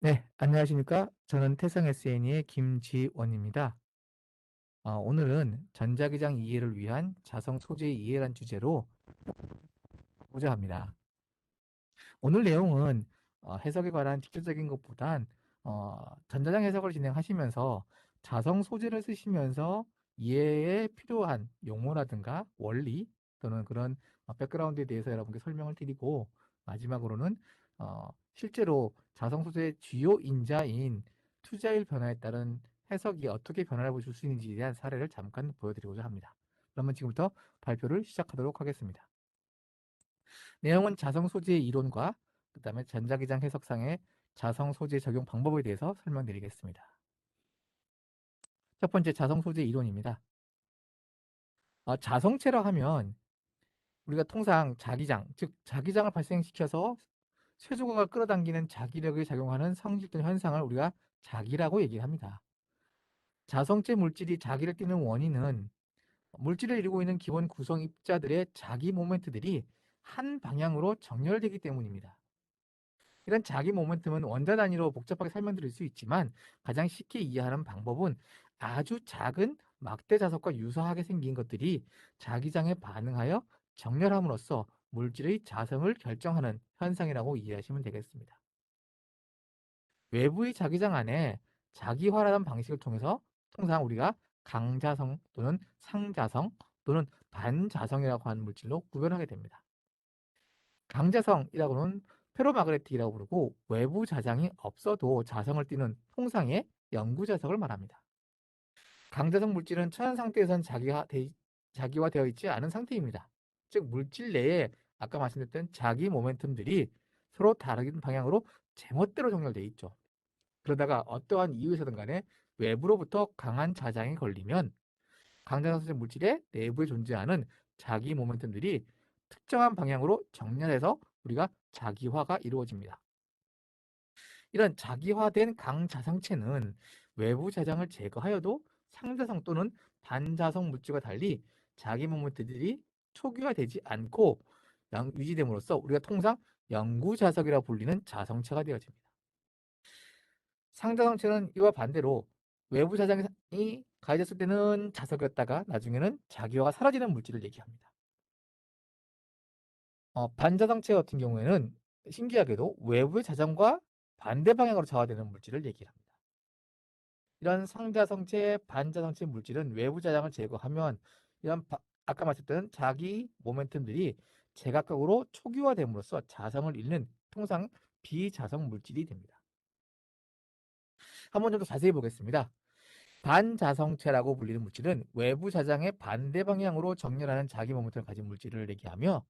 네, 안녕하십니까? 저는 태성 SNE의 김지원입니다. 오늘은 전자기장 이해를 위한 자성 소재 이해란 주제로 보자 합니다. 오늘 내용은 해석에 관한 직접적인 것보단 전자장 해석을 진행하시면서 자성 소재를 쓰시면서 이해에 필요한 용어라든가 원리 또는 그런 백그라운드에 대해서 여러분께 설명을 드리고, 마지막으로는 실제로 자성 소재의 주요 인자인 투자일 변화에 따른 해석이 어떻게 변화를 줄 수 있는지에 대한 사례를 잠깐 보여드리고자 합니다. 그러면 지금부터 발표를 시작하도록 하겠습니다. 내용은 자성 소재의 이론과 그 다음에 전자기장 해석상의 자성 소재 적용 방법에 대해서 설명드리겠습니다. 첫 번째, 자성 소재 이론입니다. 자성체라 하면 우리가 통상 자기장, 즉 자기장을 발생시켜서 쇠조각을 끌어당기는 자기력을 작용하는 성질 또는 현상을 우리가 자기라고 얘기합니다. 자성체 물질이 자기를 띠는 원인은 물질을 이루고 있는 기본 구성 입자들의 자기 모멘트들이 한 방향으로 정렬되기 때문입니다. 이런 자기 모멘텀은 원자 단위로 복잡하게 설명드릴 수 있지만, 가장 쉽게 이해하는 방법은 아주 작은 막대 자석과 유사하게 생긴 것들이 자기장에 반응하여 정렬함으로써 물질의 자성을 결정하는 현상이라고 이해하시면 되겠습니다. 외부의 자기장 안에 자기화라는 방식을 통해서 통상 우리가 강자성 또는 상자성 또는 반자성이라고 하는 물질로 구별하게 됩니다. 강자성이라고는 페로마그네틱이라고 부르고, 외부 자장이 없어도 자성을 띠는 통상의 영구 자석을 말합니다. 강자성 물질은 천연 상태에선 자기화되어 있지 않은 상태입니다. 즉 물질 내에 아까 말씀드렸던 자기 모멘텀들이 서로 다른 방향으로 제멋대로 정렬되어 있죠. 그러다가 어떠한 이유에서든 간에 외부로부터 강한 자장이 걸리면 강자성 물질의 내부에 존재하는 자기 모멘텀들이 특정한 방향으로 정렬해서 우리가 자기화가 이루어집니다. 이런 자기화된 강자성체는 외부 자장을 제거하여도 상자성 또는 반자성 물질과 달리 자기 모멘트들이 초기화되지 않고 유지됨으로써 우리가 통상 영구자석이라 불리는 자성체가 되어집니다. 상자성체는 이와 반대로 외부 자장이 가해졌을 때는 자석이었다가 나중에는 자기화가 사라지는 물질을 얘기합니다. 반자성체 같은 경우에는 신기하게도 외부의 자장과 반대 방향으로 저하되는 물질을 얘기합니다. 이런 상자성체, 반자성체 물질은 외부 자장을 제거하면 이런 아까 말씀드린 자기 모멘텀들이 제각각으로 초기화됨으로써 자성을 잃는 통상 비자성 물질이 됩니다. 한번 좀 더 자세히 보겠습니다. 반자성체라고 불리는 물질은 외부 자장의 반대 방향으로 정렬하는 자기 모멘텀을 가진 물질을 얘기하며,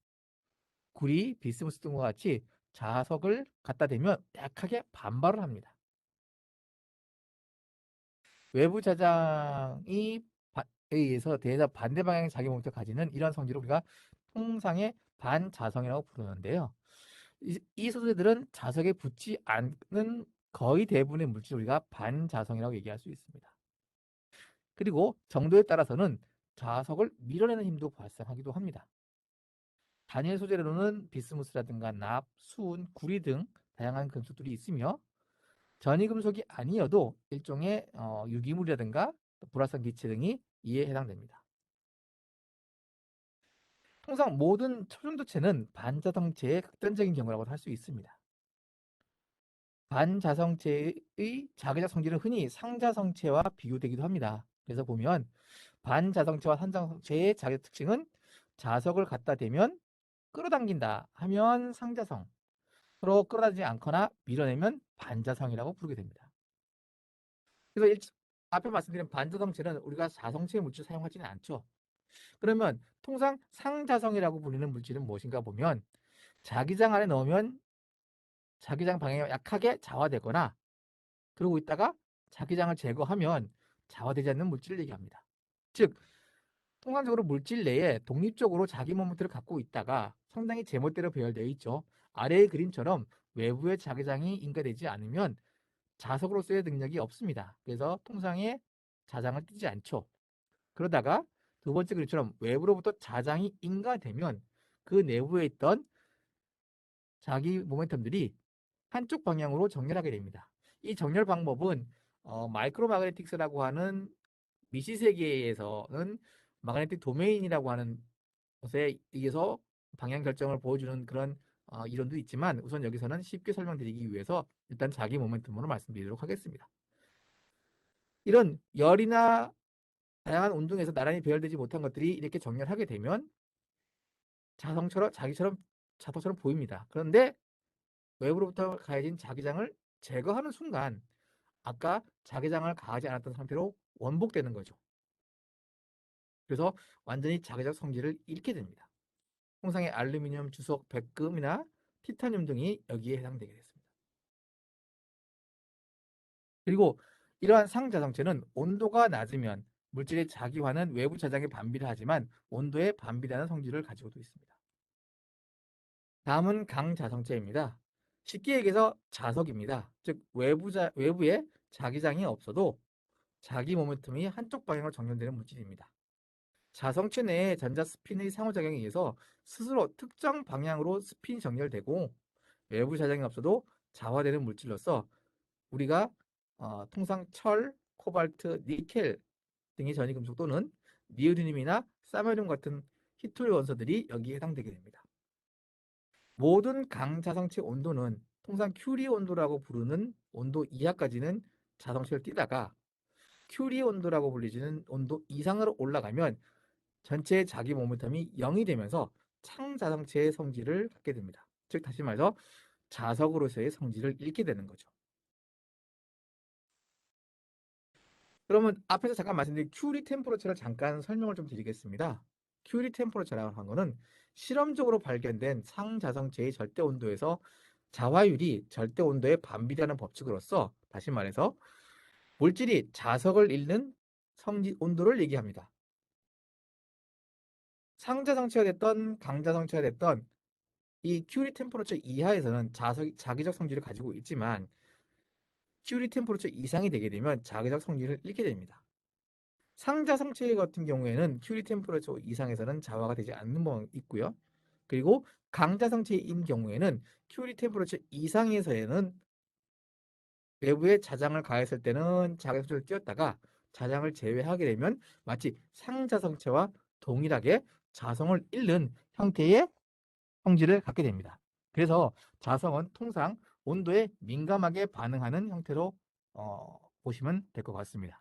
구리, 비스무스 등과 같이 자석을 갖다 대면 약하게 반발을 합니다. 외부 자장이 의해서 대자 반대 방향의 자기 모멘텀을 가지는 이런 성질을 우리가 통상의 반자성이라고 부르는데요. 이 소재들은 자석에 붙지 않는 거의 대부분의 물질을 우리가 반자성이라고 얘기할 수 있습니다. 그리고 정도에 따라서는 자석을 밀어내는 힘도 발생하기도 합니다. 단일 소재로는 비스무스라든가 납, 수은, 구리 등 다양한 금속들이 있으며, 전이금속이 아니어도 일종의 유기물이라든가 불활성 기체 등이 이에 해당됩니다. 통상 모든 초중도체는 반자성체의 극단적인 경우라고 할 수 있습니다. 반자성체의 자기작 성질은 흔히 상자성체와 비교되기도 합니다. 그래서 보면 반자성체와 상자성체의 자기작 특징은 자석을 갖다 대면 끌어당긴다 하면 상자성, 서로 끌어당기지 않거나 밀어내면 반자성이라고 부르게 됩니다. 그래서 앞에 말씀드린 반자성체는 우리가 자성체 물질 사용하지는 않죠. 그러면 통상 상자성이라고 불리는 물질은 무엇인가 보면, 자기장 안에 넣으면 자기장 방향이 약하게 자화되거나, 그러고 있다가 자기장을 제거하면 자화되지 않는 물질을 얘기합니다. 즉 통상적으로 물질 내에 독립적으로 자기 모멘트를 갖고 있다가 상당히 제멋대로 배열되어 있죠. 아래의 그림처럼 외부의 자기장이 인가되지 않으면 자석으로서의 능력이 없습니다. 그래서 통상의 자장을 띠지 않죠. 그러다가 두 번째 그림처럼 외부로부터 자장이 인가되면 그 내부에 있던 자기 모멘텀들이 한쪽 방향으로 정렬하게 됩니다. 이 정렬 방법은 마이크로 마그네틱스라고 하는 미시 세계에서는 마그네틱 도메인이라고 하는 것에 의해서 방향 결정을 보여주는 그런 이론도 있지만 우선 여기서는 쉽게 설명드리기 위해서 일단 자기 모멘텀으로 말씀드리도록 하겠습니다. 이런 열이나 다양한 운동에서 나란히 배열되지 못한 것들이 이렇게 정렬하게 되면 자석처럼 보입니다. 그런데 외부로부터 가해진 자기장을 제거하는 순간 아까 자기장을 가하지 않았던 상태로 원복되는 거죠. 그래서 완전히 자기장 성질을 잃게 됩니다. 통상의 알루미늄, 주석, 백금이나 티타늄 등이 여기에 해당되게 됐습니다. 그리고 이러한 상자성체는 온도가 낮으면 물질의 자기화는 외부 자장에 반비를 하지만 온도에 반비라는 성질을 가지고도 있습니다. 다음은 강자성체입니다. 쉽게 얘기해서 자석입니다. 즉 외부에 자기장이 없어도 자기 모멘텀이 한쪽 방향으로 정렬되는 물질입니다. 자성체 내의 전자 스핀의 상호작용에 의해서 스스로 특정 방향으로 스핀이 정렬되고 외부 자장이 없어도 자화되는 물질로서 우리가 통상 철, 코발트, 니켈 등의 전이금속 또는 니오딘이나 사메륨 같은 히토리 원소들이 여기에 해당되게 됩니다. 모든 강자성체 온도는 통상 큐리 온도라고 부르는 온도 이하까지는 자성체를 띠다가 큐리 온도라고 불리지는 온도 이상으로 올라가면 전체의 자기 모멘텀이 0이 되면서 창자성체의 성질을 갖게 됩니다. 즉 다시 말해서 자석으로서의 성질을 잃게 되는 거죠. 그러면 앞에서 잠깐 말씀드린 큐리 템퍼러처를 잠깐 설명을 좀 드리겠습니다. 큐리 템퍼러처라고 하는 거는 실험적으로 발견된 상자성체의 절대 온도에서 자화율이 절대 온도에 반비례하는 법칙으로서 다시 말해서 물질이 자석을 잃는 성질 온도를 얘기합니다. 상자성체가 됐던 강자성체가 됐던 이 큐리 템퍼러처 이하에서는 자기적 성질을 가지고 있지만 큐리 템퍼러처 이상이 되게 되면 자기적 성질을 잃게 됩니다. 상자성체 같은 경우에는 큐리 템퍼러처 이상에서는 자화가 되지 않는 경우가 있고요. 그리고 강자성체인 경우에는 큐리 템퍼러처 이상에서는 외부에 자장을 가했을 때는 자기성질을 띄웠다가 자장을 제외하게 되면 마치 상자성체와 동일하게 자성을 잃는 형태의 성질을 갖게 됩니다. 그래서 자성은 통상 온도에 민감하게 반응하는 형태로 보시면 될 것 같습니다.